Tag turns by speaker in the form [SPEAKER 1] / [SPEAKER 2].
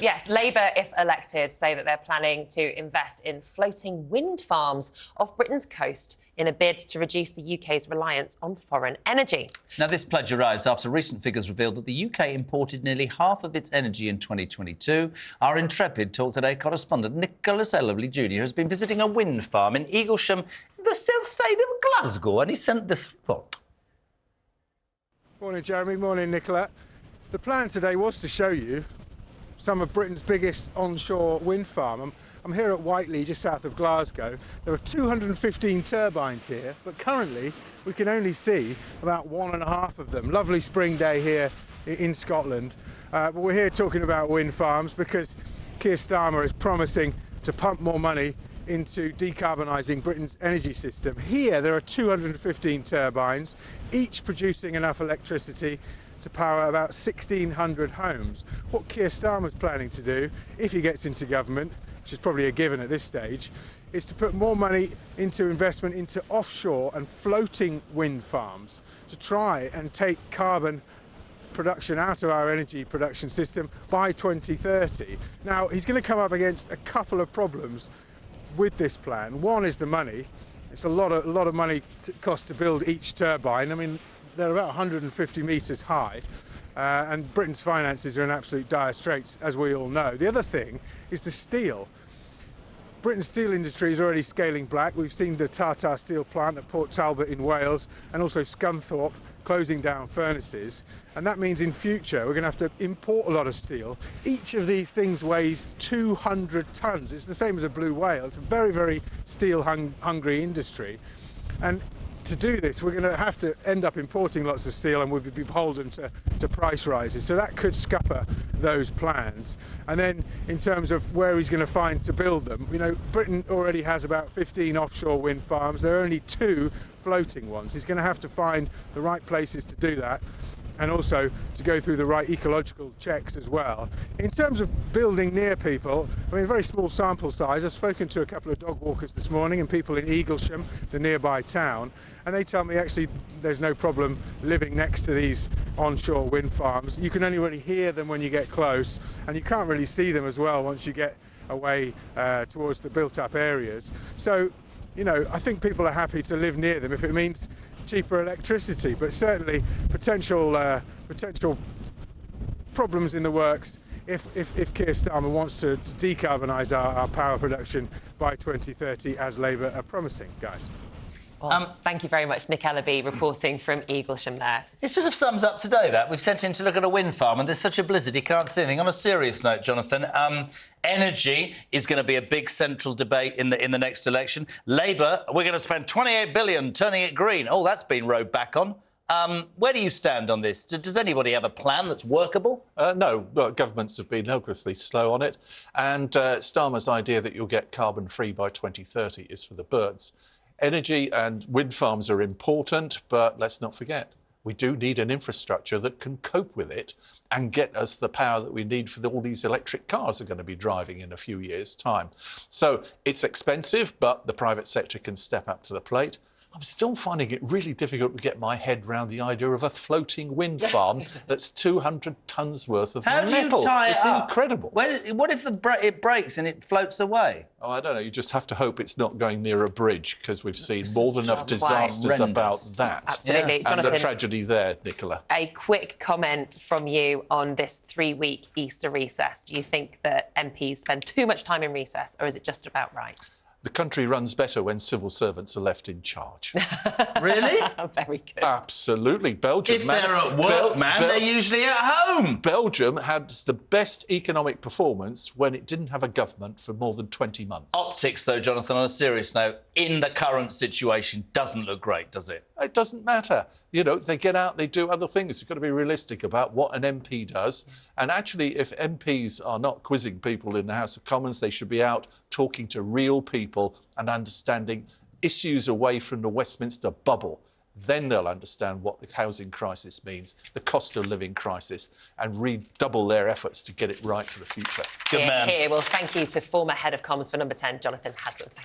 [SPEAKER 1] Yes, Labour, if elected, say that they're planning to invest in floating wind farms off Britain's coast in a bid to reduce the UK's reliance on foreign energy.
[SPEAKER 2] Now, this pledge arrives after recent figures revealed that the UK imported nearly half of its energy in 2022. Our intrepid TalkTV correspondent Nick Ellerby Jr. has been visiting a wind farm in Eaglesham, the south side of Glasgow, and he sent this report.
[SPEAKER 3] Morning, Jeremy. Morning, Nicola. The plan today was to show you some of Britain's biggest onshore wind farm. I'm here at Whiteley, just south of Glasgow. There are 215 turbines here, but currently we can only see about 1.5 of them. Lovely spring day here in Scotland. But we're here talking about wind farms because Keir Starmer is promising to pump more money into decarbonising Britain's energy system. Here there are 215 turbines, each producing enough electricity to power about 1,600 homes. What Keir Starmer's planning to do, if he gets into government, which is probably a given at this stage, is to put more money into investment into offshore and floating wind farms to try and take carbon production out of our energy production system by 2030. Now, he's going to come up against a couple of problems with this plan. One is the money. It's a lot of money cost to build each turbine. I mean, they're about 150 metres high, and Britain's finances are in absolute dire straits, as we all know. The other thing is the steel. Britain's steel industry is already scaling back. We've seen the Tata steel plant at Port Talbot in Wales, and also Scunthorpe closing down furnaces. And that means in future we're going to have to import a lot of steel. Each of these things weighs 200 tonnes. It's the same as a blue whale. It's a very, very steel-hungry industry. And to do this, we're going to have to end up importing lots of steel, and we'll be beholden to price rises. So that could scupper those plans. And then in terms of where he's going to find to build them, you know, Britain already has about 15 offshore wind farms. There are only 2 floating ones. He's going to have to find the right places to do that, and also to go through the right ecological checks as well. In terms of building near people, I mean, a very small sample size. I've spoken to a couple of dog walkers this morning and people in Eaglesham, the nearby town, and they tell me actually there's no problem living next to these onshore wind farms. You can only really hear them when you get close, and you can't really see them as well once you get away towards the built-up areas. So, you know, I think people are happy to live near them if it means cheaper electricity, but certainly potential problems in the works if Keir Starmer wants to decarbonise our power production by 2030, as Labour are promising, guys.
[SPEAKER 1] Well, thank you very much, Nick Ellerby, reporting from Eaglesham there.
[SPEAKER 2] It sort of sums up today, that. We've sent him to look at a wind farm and there's such a blizzard he can't see anything. On a serious note, Jonathan, energy is going to be a big central debate in the next election. Labour, we're going to spend 28 billion turning it green. Oh, that's been rowed back on. Where do you stand on this? Does anybody have a plan that's workable?
[SPEAKER 4] No, governments have been hopelessly slow on it. And Starmer's idea that you'll get carbon-free by 2030 is for the birds. Energy and wind farms are important, but let's not forget, we do need an infrastructure that can cope with it and get us the power that we need for all these electric cars are going to be driving in a few years' time. So it's expensive, but the private sector can step up to the plate. I'm still finding it really difficult to get my head around the idea of a floating wind farm that's 200 tonnes worth of metal.
[SPEAKER 2] How do you tie it up?
[SPEAKER 4] It's incredible.
[SPEAKER 2] What if it breaks and it floats away?
[SPEAKER 4] Oh, I don't know. You just have to hope it's not going near a bridge, because we've seen more than enough disasters about that.
[SPEAKER 1] Absolutely.
[SPEAKER 4] Yeah. And the tragedy there, Nicola.
[SPEAKER 1] A quick comment from you on this 3-week Easter recess. Do you think that MPs spend too much time in recess, or is it just about right?
[SPEAKER 4] The country runs better when civil servants are left in charge.
[SPEAKER 2] Really?
[SPEAKER 1] Very good.
[SPEAKER 4] Absolutely. Belgium...
[SPEAKER 2] If they're at work, they're usually at home.
[SPEAKER 4] Belgium had the best economic performance when it didn't have a government for more than 20 months.
[SPEAKER 2] Optics, though, Jonathan, on a serious note, in the current situation, doesn't look great, does it?
[SPEAKER 4] It doesn't matter. You know, they get out, they do other things. You've got to be realistic about what an MP does. And actually, if MPs are not quizzing people in the House of Commons, they should be out talking to real people and understanding issues away from the Westminster bubble. Then they'll understand what the housing crisis means, the cost of living crisis, and redouble their efforts to get it right for the future.
[SPEAKER 2] Good man.
[SPEAKER 1] Here. Well, thank you to former Head of Comms for Number 10, Jonathan Haslam.